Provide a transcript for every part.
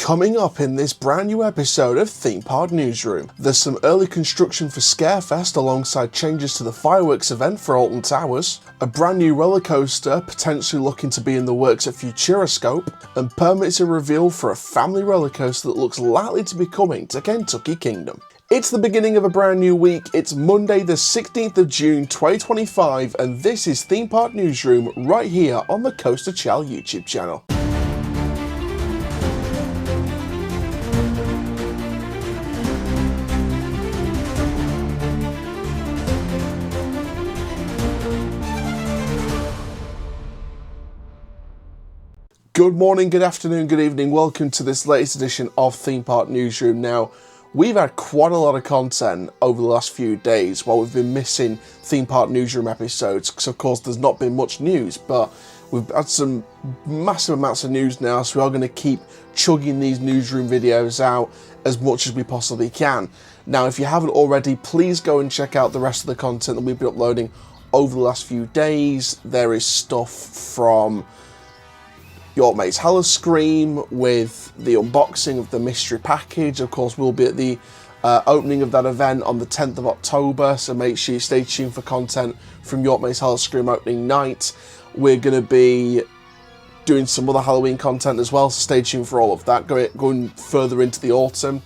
Coming up in this brand new episode of Theme Park Newsroom, there's some early construction for Scarefest alongside changes to the fireworks event for Alton Towers, a brand new roller coaster potentially looking to be in the works at Futuroscope, and permits are revealed for a family roller coaster that looks likely to be coming to Kentucky Kingdom. It's the beginning of a brand new week. It's Monday the 16th of June 2025 and this is Theme Park Newsroom right here on the Coaster Chall YouTube channel. Good morning, good afternoon, good evening. Welcome to this latest edition of Theme Park Newsroom. Now, we've had quite a lot of content over the last few days while we've been missing Theme Park Newsroom episodes because of course there's not been much news, but we've had some massive amounts of news now, so we are going to keep chugging these newsroom videos out as much as we possibly can. Now, if you haven't already, please go and check out the rest of the content that we've been uploading over the last few days. There is stuff from York Maze Howl-O-Scream with the unboxing of the mystery package. Of course, we'll be at the opening of that event on the 10th of October, so make sure you stay tuned for content from York Maze Howl-O-Scream opening night. We're going to be doing some other Halloween content as well, so stay tuned for all of that, going further into the autumn.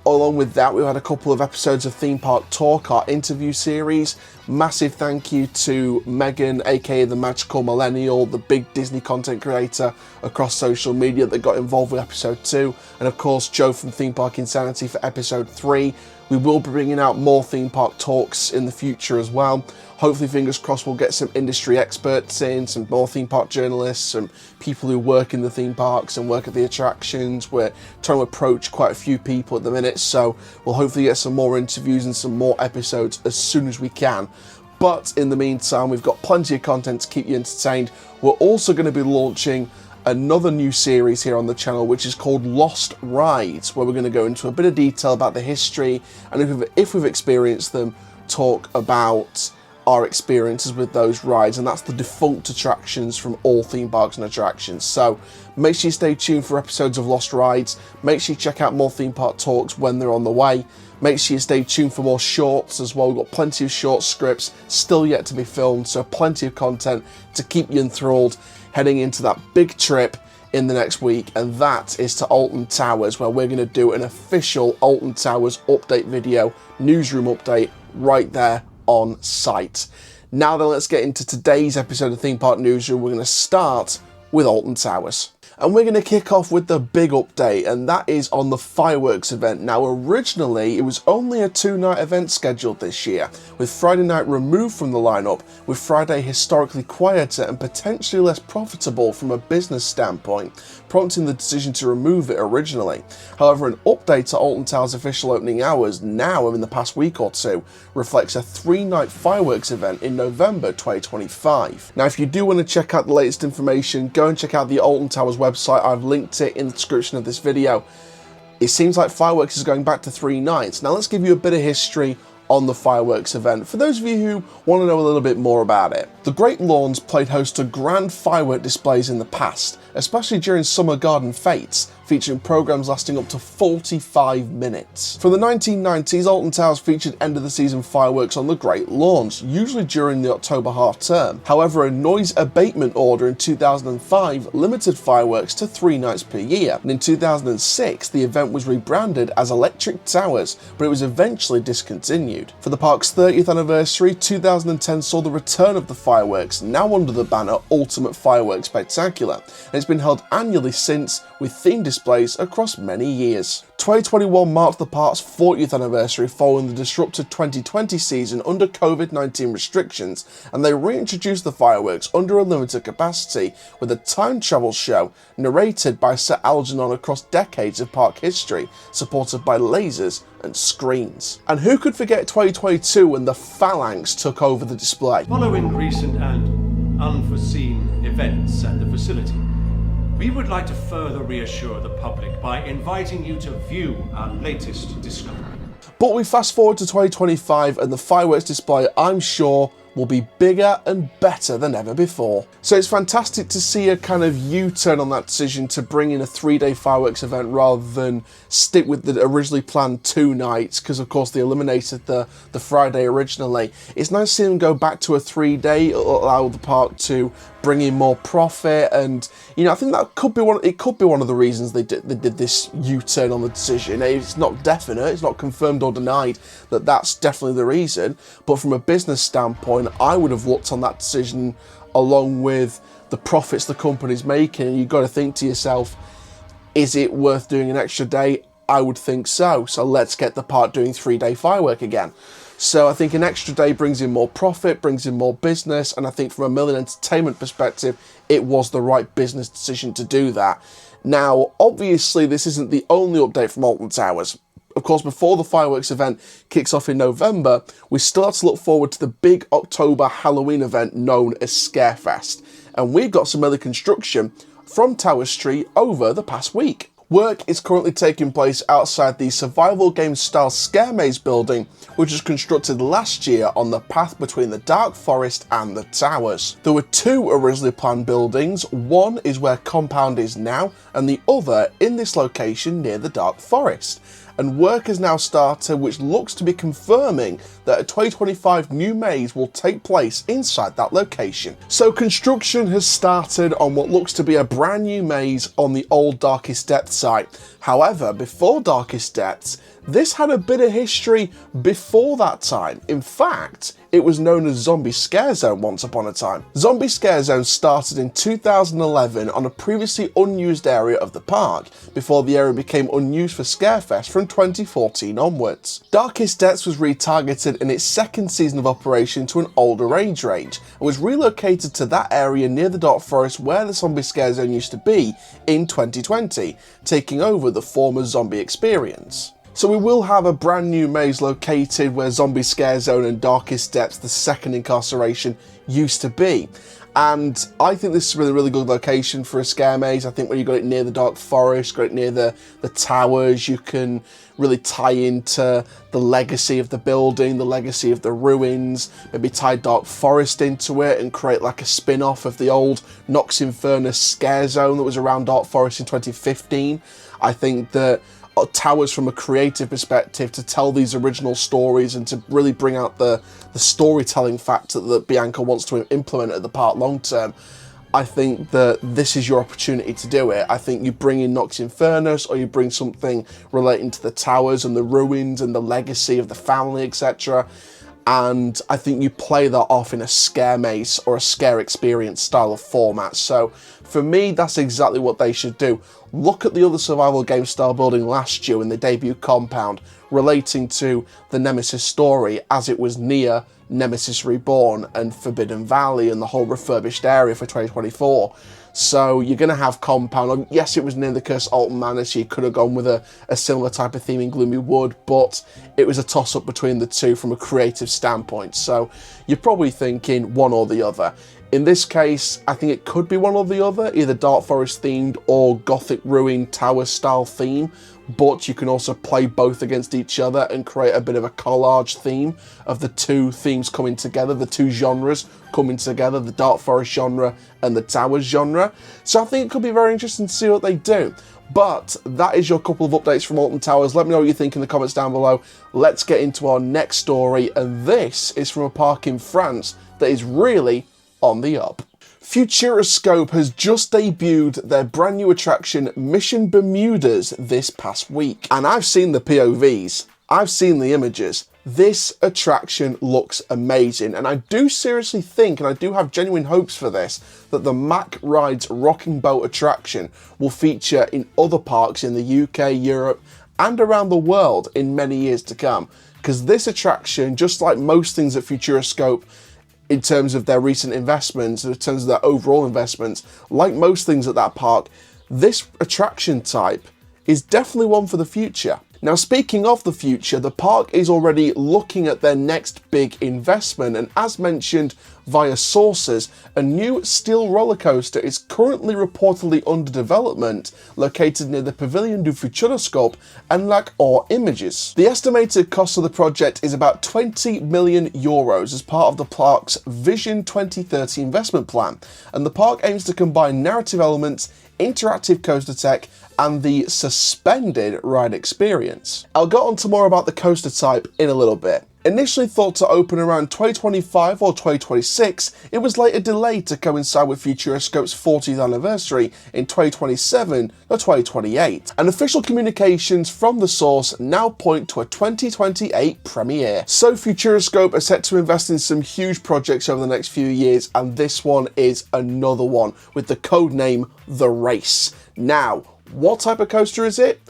Along with that, we've had a couple of episodes of Theme Park Talk, our interview series. Massive thank you to Megan, aka the Magical Millennial, the big Disney content creator across social media that got involved with episode 2. And of course, Joe from Theme Park Insanity for episode 3. We will be bringing out more Theme Park Talks in the future as well. Hopefully, fingers crossed, we'll get some industry experts in, some more theme park journalists, some people who work in the theme parks and work at the attractions. We're trying to approach quite a few people at the minute, so we'll hopefully get some more interviews and some more episodes as soon as we can. But in the meantime, we've got plenty of content to keep you entertained. We're also going to be launching another new series here on the channel, which is called Lost Rides, where we're going to go into a bit of detail about the history, and if we've experienced them, talk about our experiences with those rides, and that's the defunct attractions from all theme parks and attractions. So make sure you stay tuned for episodes of Lost Rides. Make sure you check out more Theme Park Talks when they're on the way. Make sure you stay tuned for more shorts as well. We've got plenty of short scripts still yet to be filmed, so plenty of content to keep you enthralled heading into that big trip in the next week, and that is to Alton Towers, where we're going to do an official Alton Towers update video, newsroom update, right there on site. Now then, let's get into today's episode of Theme Park Newsroom. We're going to start with Alton Towers. And we're going to kick off with the big update, and that is on the fireworks event. Now, originally, it was only a 2-night event scheduled this year, with Friday night removed from the lineup, with Friday historically quieter and potentially less profitable from a business standpoint, prompting the decision to remove it originally. However, an update to Alton Towers' official opening hours now in the past week or two reflects a 3-night fireworks event in November 2025. Now, if you do want to check out the latest information, go and check out the Alton Towers website. I've linked it in the description of this video. It seems like fireworks is going back to 3 nights. Now let's give you a bit of history on the fireworks event for those of you who want to know a little bit more about it. The Great Lawns played host to grand firework displays in the past, especially during Summer Garden Fates, featuring programs lasting up to 45 minutes. From the 1990s, Alton Towers featured end-of-the-season fireworks on the Great Lawns, usually during the October half-term. However, a noise abatement order in 2005 limited fireworks to 3 nights per year, and in 2006, the event was rebranded as Electric Towers, but it was eventually discontinued. For the park's 30th anniversary, 2010 saw the return of the fireworks, now under the banner Ultimate Fireworks Spectacular, and it's been held annually since, with themed displays across many years. 2021 marked the park's 40th anniversary following the disrupted 2020 season under COVID-19 restrictions, and they reintroduced the fireworks under a limited capacity with a time travel show narrated by Sir Algernon across decades of park history, supported by lasers and screens. And who could forget 2022 when the Phalanx took over the display? Following recent and unforeseen events at the facility, we would like to further reassure the public by inviting you to view our latest discovery. But we fast forward to 2025 and the fireworks display, I'm sure, will be bigger and better than ever before. So it's fantastic to see a kind of U-turn on that decision to bring in a 3-day fireworks event rather than stick with the originally planned 2 nights, because of course they eliminated the Friday originally. It's nice to see them go back to a 3-day. It'll allow the park to bring in more profit, and you know, I think that could be one of the reasons they did this U-turn on the decision. It's not definite, it's not confirmed or denied that that's definitely the reason, but from a business standpoint, I would have looked on that decision along with the profits the company's making, and you've got to think to yourself, is it worth doing an extra day? I would think so. So let's get the park doing 3-day firework again. So I think an extra day brings in more profit, brings in more business, and I think from a Million Entertainment perspective, it was the right business decision to do that. Now, obviously, this isn't the only update from Alton Towers. Of course, before the fireworks event kicks off in November, we still have to look forward to the big October Halloween event known as Scarefest. And we've got some early construction from Tower Street over the past week. Work is currently taking place outside the survival game style Scare Maze building, which was constructed last year on the path between the Dark Forest and the Towers. There were 2 originally planned buildings. One is where Compound is now, and the other in this location near the Dark Forest. And work has now started, which looks to be confirming that a 2025 new maze will take place inside that location. So construction has started on what looks to be a brand new maze on the old Darkest Depths site. However, before Darkest Depths, this had a bit of history before that time. In fact, it was known as Zombie Scare Zone once upon a time. Zombie Scare Zone started in 2011 on a previously unused area of the park, before the area became unused for Scarefest from 2014 onwards. Darkest Depths was retargeted in its 2nd season of operation to an older age range, and was relocated to that area near the Dark Forest where the Zombie Scare Zone used to be in 2020, taking over the former zombie experience. So we will have a brand new maze located where Zombie Scare Zone and Darkest Depths, the 2nd incarceration, used to be. And I think this is a really good location for a scare maze. I think when you got it near the Dark Forest, got it near the towers, you can really tie into the legacy of the building, the legacy of the ruins, maybe tie Dark Forest into it and create like a spin-off of the old Nox Infernus scare zone that was around Dark Forest in 2015. I think that Towers, from a creative perspective, to tell these original stories and to really bring out the storytelling factor that Bianca wants to implement at the park long term, I think that this is your opportunity to do it. I think you bring in Nox Infernus, or you bring something relating to the towers and the ruins and the legacy of the family, etc. And I think you play that off in a scare maze or a scare experience style of format. So for me, that's exactly what they should do. Look at the other survival game style building last year in the debut Compound, relating to the Nemesis story as it was near Nemesis Reborn and Forbidden Valley and the whole refurbished area for 2024. So you're going to have Compound. Yes, it was near the Cursed Alton Manor, so you could have gone with a similar type of theme in Gloomy Wood, but it was a toss-up between the two from a creative standpoint. So you're probably thinking one or the other. In this case, I think it could be one or the other, either Dark Forest themed or Gothic Ruin Tower style theme, but you can also play both against each other and create a bit of a collage theme of the two themes coming together, the two genres coming together, the Dark Forest genre and the Towers genre. So I think it could be very interesting to see what they do. But that is your couple of updates from Alton Towers. Let me know what you think in the comments down below. Let's get into our next story, and this is from a park in France that is really on the up. Futuroscope has just debuted their brand new attraction Mission Bermudas this past week. And I've seen the POVs, I've seen the images. This attraction looks amazing, and I do seriously think, and I do have genuine hopes for this, that the Mack Rides Rocking Boat attraction will feature in other parks in the UK, Europe, and around the world in many years to come. Because this attraction, just like most things at Futuroscope, in terms of their recent investments, in terms of their overall investments, like most things at that park, this attraction type is definitely one for the future. Now, speaking of the future, the park is already looking at their next big investment, and as mentioned via sources, a new steel roller coaster is currently reportedly under development, located near the Pavilion du Futuroscope and Lac aux Images. The estimated cost of the project is about 20 million euros as part of the park's Vision 2030 investment plan, and the park aims to combine narrative elements, interactive coaster tech, and the suspended ride experience. I'll get on to more about the coaster type in a little bit. Initially thought to open around 2025 or 2026, it was later delayed to coincide with Futuroscope's 40th anniversary in 2027 or 2028. And official communications from the source now point to a 2028 premiere. So Futuroscope are set to invest in some huge projects over the next few years, and this one is another one with the code name The Race. Now, what type of coaster is it?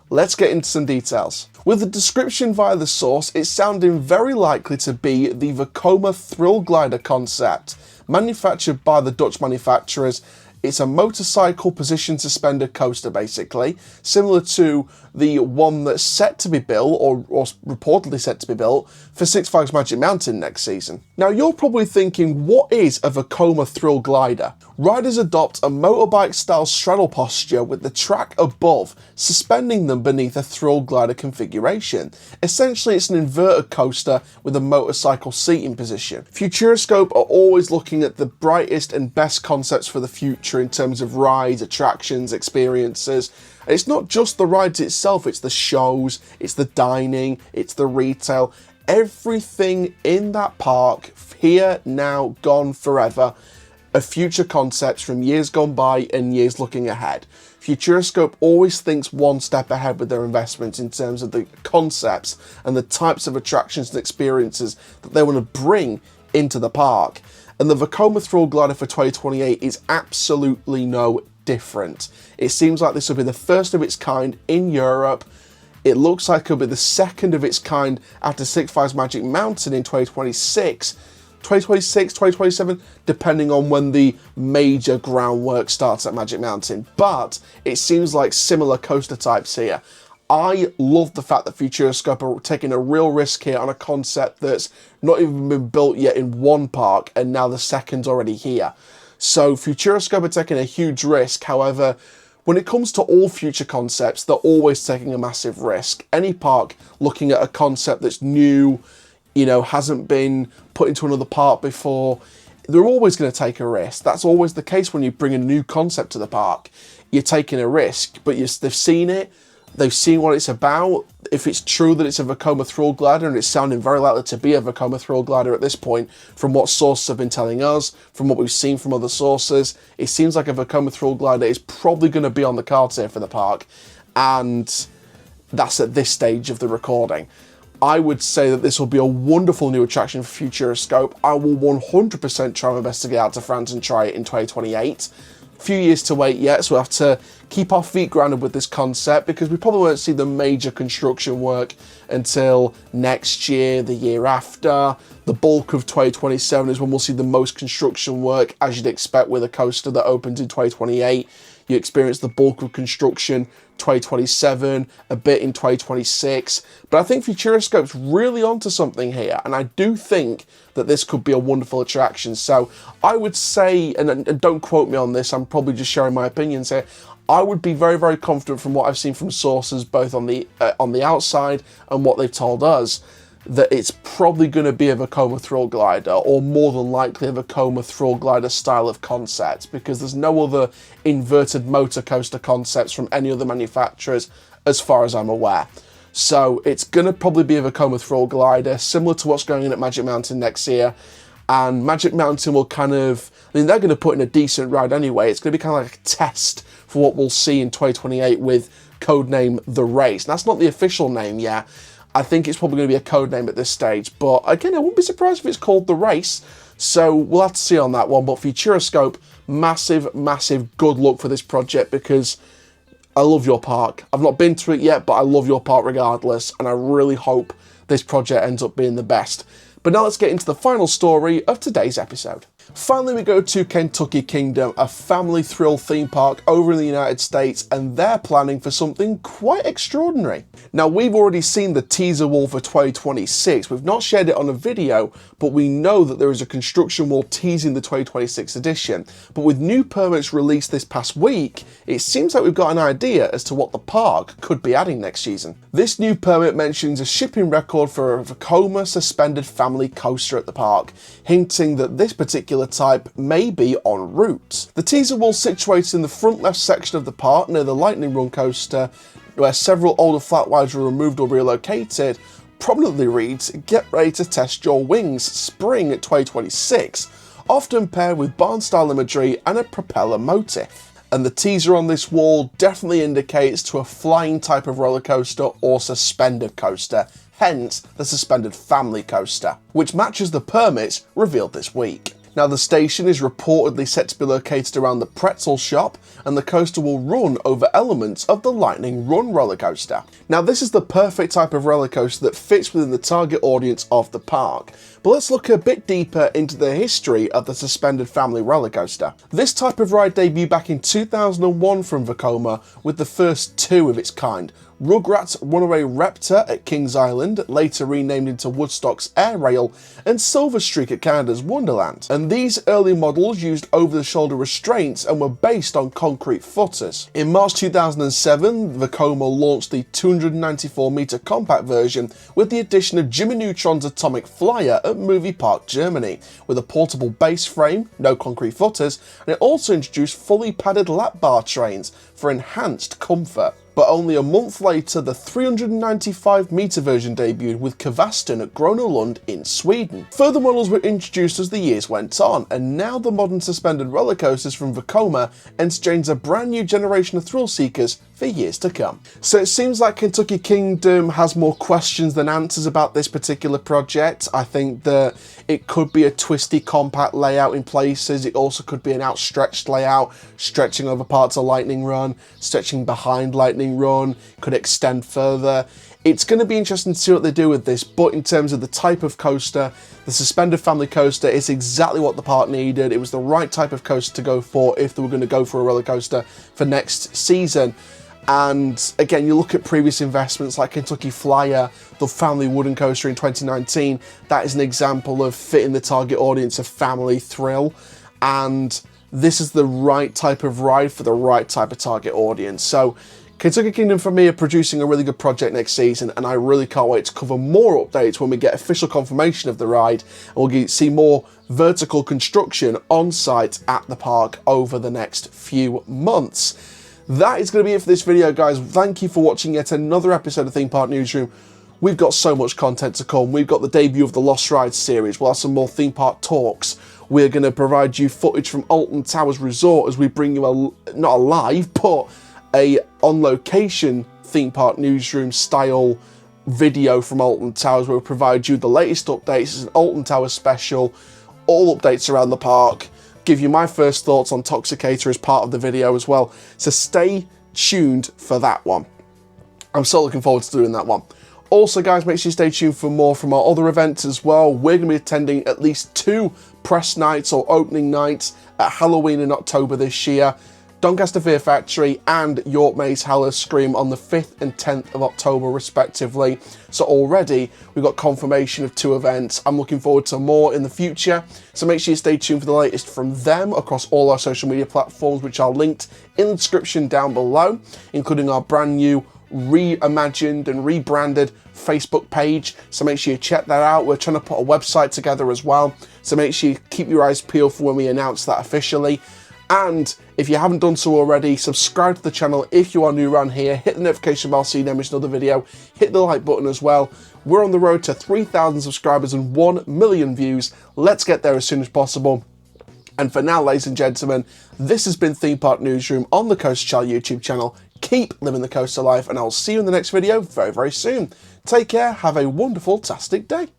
Let's get into some details. With the description via the source, it's sounding very likely to be the Vekoma Thrill Glider concept. Manufactured by the Dutch manufacturers, it's a motorcycle position suspender coaster basically, similar to the one that's set to be built, or reportedly set to be built, for Six Flags Magic Mountain next season. Now you're probably thinking, what is a Vekoma Thrill Glider? Riders adopt a motorbike-style straddle posture with the track above, suspending them beneath a Thrill Glider configuration. Essentially, it's an inverted coaster with a motorcycle seating position. Futuroscope are always looking at the brightest and best concepts for the future in terms of rides, attractions, experiences. And it's not just the rides itself, it's the shows, it's the dining, it's the retail. Everything in that park, here, now, gone forever, are future concepts from years gone by and years looking ahead. Futuroscope always thinks one step ahead with their investments in terms of the concepts and the types of attractions and experiences that they want to bring into the park. And the Vekoma Thrill Glider for 2028 is absolutely no different. It seems like this will be the first of its kind in Europe. It looks like it'll be the second of its kind after Six Flags Magic Mountain in 2026. 2026, 2027, depending on when the major groundwork starts at Magic Mountain. But it seems like similar coaster types here. I love the fact that Futuroscope are taking a real risk here on a concept that's not even been built yet in one park, and now the second's already here. So Futuroscope are taking a huge risk. However, when it comes to all future concepts, they're always taking a massive risk. Any park looking at a concept that's new, you know, hasn't been put into another park before, they're always going to take a risk. That's always the case when you bring a new concept to the park. You're taking a risk, but they've seen it, they've seen what it's about. If it's true that it's a Vekoma Thrill Glider, and it's sounding very likely to be a Vekoma Thrill Glider at this point, from what sources have been telling us, from what we've seen from other sources, it seems like a Vekoma Thrill Glider is probably going to be on the cards here for the park, and that's at this stage of the recording. I would say that this will be a wonderful new attraction for Futuroscope. I will 100% try my best to get out to France and try it in 2028. Few years to wait yet, so we'll have to keep our feet grounded with this concept, because we probably won't see the major construction work until next year, the year after. The bulk of 2027 is when we'll see the most construction work, as you'd expect with a coaster that opens in 2028. You experience the bulk of construction 2027, a bit in 2026. But I think Futuroscope's really onto something here, and I do think that this could be a wonderful attraction. So I would say, and don't quote me on this, I'm probably just sharing my opinions here, I would be very, very confident from what I've seen from sources, both on the outside and what they've told us, that it's probably going to be a Vekoma Thrill Glider, or more than likely a Vekoma Thrill Glider style of concept, because there's no other inverted motor coaster concepts from any other manufacturers as far as I'm aware. So it's going to probably be a Vekoma Thrill Glider, similar to what's going on at Magic Mountain next year. And Magic Mountain will kind of, I mean, they're going to put in a decent ride anyway. It's going to be kind of like a test for what we'll see in 2028 with codename The Race. And that's not the official name yet. I think it's probably going to be a code name at this stage, but again, I wouldn't be surprised if it's called The Race, so we'll have to see on that one. But Futuroscope, massive, massive good luck for this project, because I love your park. I've not been to it yet, but I love your park regardless, and I really hope this project ends up being the best. But now let's get into the final story of today's episode. Finally, we go to Kentucky Kingdom, a family thrill theme park over in the United States, and they're planning for something quite extraordinary. Now, we've already seen the teaser wall for 2026. We've not shared it on a video, but we know that there is a construction wall teasing the 2026 edition. But with new permits released this past week, it seems like we've got an idea as to what the park could be adding next season. This new permit mentions a shipping record for a Vekoma suspended family coaster at the park, hinting that this particular type may be en route. The teaser wall situated in the front left section of the park near the Lightning Run coaster, where several older flat rides were removed or relocated, prominently reads, "Get ready to test your wings, spring 2026, often paired with barn-style imagery and a propeller motif." And the teaser on this wall definitely indicates to a flying type of roller coaster or suspended coaster, hence the suspended family coaster, which matches the permits revealed this week. Now, the station is reportedly set to be located around the pretzel shop, and the coaster will run over elements of the Lightning Run roller coaster. Now, this is the perfect type of roller coaster that fits within the target audience of the park. But let's look a bit deeper into the history of the suspended family roller coaster. This type of ride debuted back in 2001 from Vekoma, with the first two of its kind. Rugrats Runaway Raptor at Kings Island, later renamed into Woodstock's Air Rail, and Silver Streak at Canada's Wonderland. And these early models used over-the-shoulder restraints and were based on concrete footers. In March 2007, Vekoma launched the 294-meter compact version with the addition of Jimmy Neutron's Atomic Flyer at Movie Park Germany, with a portable base frame, no concrete footers, and it also introduced fully padded lap bar trains for enhanced comfort. But only a month later, the 395-meter version debuted with Kavasten at Grönalund in Sweden. Further models were introduced as the years went on, and now the modern suspended roller coasters from Vekoma entertains a brand new generation of thrill seekers for years to come. So it seems like Kentucky Kingdom has more questions than answers about this particular project. I think that it could be a twisty compact layout in places. It also could be an outstretched layout, stretching over parts of Lightning Run, stretching behind Lightning Run, could extend further. It's going to be interesting to see what they do with this, but in terms of the type of coaster, the suspended family coaster is exactly what the park needed. It was the right type of coaster to go for if they were going to go for a roller coaster for next season. And again, you look at previous investments like Kentucky Flyer, the family wooden coaster in 2019, that is an example of fitting the target audience of family thrill. And this is the right type of ride for the right type of target audience. So Kentucky Kingdom for me are producing a really good project next season, and I really can't wait to cover more updates when we get official confirmation of the ride, and we'll see more vertical construction on site at the park over the next few months. That is going to be it for this video, guys. Thank you for watching yet another episode of Theme Park Newsroom. We've got so much content to come. We've got the debut of the Lost Rides series. We'll have some more theme park talks. We're going to provide you footage from Alton Towers Resort as we bring you not a live, but a on-location Theme Park Newsroom style video from Alton Towers, where we'll provide you the latest updates. It's an Alton Towers special, all updates around the park. Give you my first thoughts on Toxicator as part of the video as well. So stay tuned for that one. I'm so looking forward to doing that one. Also, guys, make sure you stay tuned for more from our other events as well. We're going to be attending at least 2 press nights or opening nights at Halloween in October this year. Doncaster Fear Factory and York Maze Howler Scream on the 5th and 10th of October respectively. So already we've got confirmation of 2 events. I'm looking forward to more in the future. So make sure you stay tuned for the latest from them across all our social media platforms, which are linked in the description down below, including our brand new reimagined and rebranded Facebook page. So make sure you check that out. We're trying to put a website together as well. So make sure you keep your eyes peeled for when we announce that officially. And if you haven't done so already, subscribe to the channel if you are new around here. Hit the notification bell so you never miss another video. Hit the like button as well. We're on the road to 3,000 subscribers and 1 million views. Let's get there as soon as possible. And for now, ladies and gentlemen, this has been Theme Park Newsroom on the Coast Chall YouTube channel. Keep living the coaster life, and I'll see you in the next video very, very soon. Take care. Have a wonderful, tastic day.